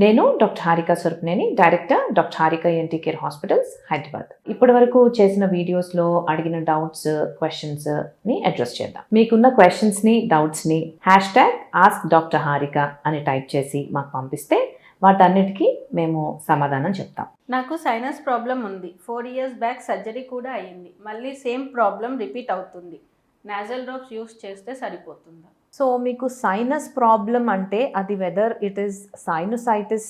నేను doctor Harika Swaroopneni, director doctor Harika ENT care hospitals, Hyderabad. ఇప్పటి వరకు చేసిన వీడియోస్లో అడిగిన డౌట్స్, క్వశ్చన్స్ని అడ్రస్ చేద్దాం. మీకున్న క్వశ్చన్స్ని, డౌట్స్ని #AskDrHarika అని టైప్ చేసి మాకు పంపిస్తే వాటన్నిటికీ మేము సమాధానం చెప్తాం. నాకు సైనస్ ప్రాబ్లం ఉంది. 4 years బ్యాక్ సర్జరీ కూడా అయ్యింది. మళ్ళీ సేమ్ ప్రాబ్లం రిపీట్ అవుతుంది. నాజల్ డ్రాప్స్ యూస్ చేస్తే సరిపోతుందా? సో మీకు సైనస్ ప్రాబ్లం అంటే అది whether it is sinusitis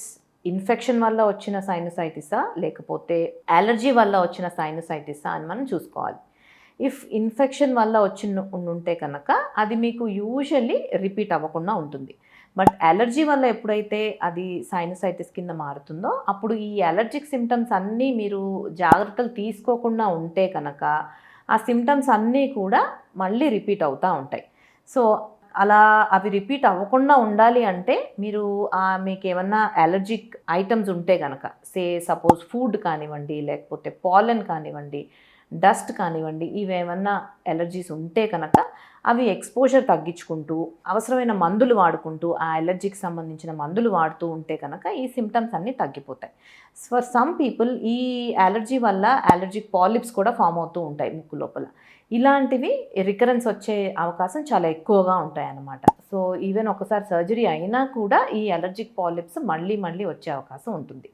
infection వల్ల వచ్చిన సైనసైటిసా లేకపోతే అలర్జీ వల్ల వచ్చిన సైనసైటిసా అని మనం చూసుకోవాలి. ఇఫ్ ఇన్ఫెక్షన్ వల్ల ఉంటే కనుక అది మీకు యూజువల్లీ రిపీట్ అవ్వకుండా ఉంటుంది. బట్ అలర్జీ వల్ల ఎప్పుడైతే అది సైనసైటిస్ కింద మారుతుందో అప్పుడు ఈ అలర్జిక్ సిమ్టమ్స్ అన్నీ మీరు జాగ్రత్తలు తీసుకోకుండా ఉంటే కనుక ఆ సిమ్టమ్స్ అన్నీ కూడా మళ్ళీ రిపీట్ అవుతూ ఉంటాయి. సో అలా అవి రిపీట్ అవ్వకుండా ఉండాలి అంటే మీరు మీకు ఏమన్నా అలర్జిక్ ఐటమ్స్ ఉంటే కనుక సపోజ్ ఫుడ్ కానివ్వండి, లేకపోతే పాలెన్ కానివ్వండి, డస్ట్ కానివ్వండి, ఇవేమన్నా ఎలర్జీస్ ఉంటే కనుక అవి ఎక్స్పోజర్ తగ్గించుకుంటూ అవసరమైన మందులు వాడుకుంటూ ఆ ఎలర్జీకి సంబంధించిన మందులు వాడుతూ ఉంటే కనుక ఈ సిమ్టమ్స్ అన్నీ తగ్గిపోతాయి. ఫర్ సమ్ పీపుల్ ఈ అలర్జీ వల్ల అలర్జిక్ పాలిప్స్ కూడా ఫామ్ అవుతూ ఉంటాయి ముక్కు లోపల. ఇలాంటివి రికరెన్స్ వచ్చే అవకాశం చాలా ఎక్కువగా ఉంటాయి అన్నమాట. సో ఈవెన్ ఒకసారి సర్జరీ అయినా కూడా ఈ అలర్జిక్ పాలిప్స్ మళ్ళీ వచ్చే అవకాశం ఉంటుంది.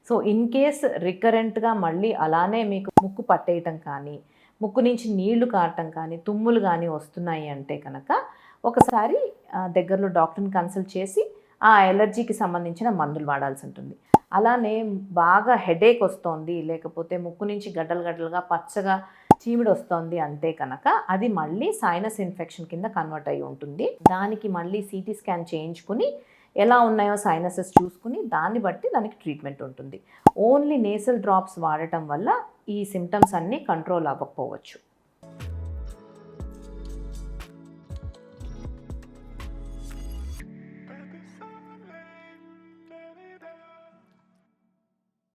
సో ఇన్ కేస్ రికరెంట్గా మళ్ళీ అలానే మీకు ముక్కు పట్టేయటం కానీ, ముక్కు నుంచి నీళ్లు కారటం కానీ, తుమ్ములు కానీ వస్తున్నాయి అంటే కనుక ఒకసారి దగ్గరలో డాక్టర్ని కన్సల్ట్ చేసి ఆ ఎలర్జీకి సంబంధించిన మందులు వాడాల్సి ఉంటుంది. అలానే బాగా హెడేక్ వస్తోంది, లేకపోతే ముక్కు నుంచి గడ్డలుగా పచ్చగా చీమిడి వస్తుంది అంటే కనుక అది మళ్ళీ సైనస్ ఇన్ఫెక్షన్ కింద కన్వర్ట్ అయ్యి ఉంటుంది. దానికి మళ్ళీ CT స్కాన్ చేయించుకుని ఎలా ఉన్నాయో సైనసెస్ చూసుకుని దాన్ని బట్టి దానికి ట్రీట్మెంట్ ఉంటుంది. ఓన్లీ నేసల్ డ్రాప్స్ వాడటం వల్ల ఈ సిమ్టమ్స్ అన్నీ కంట్రోల్ అవ్వకపోవచ్చు.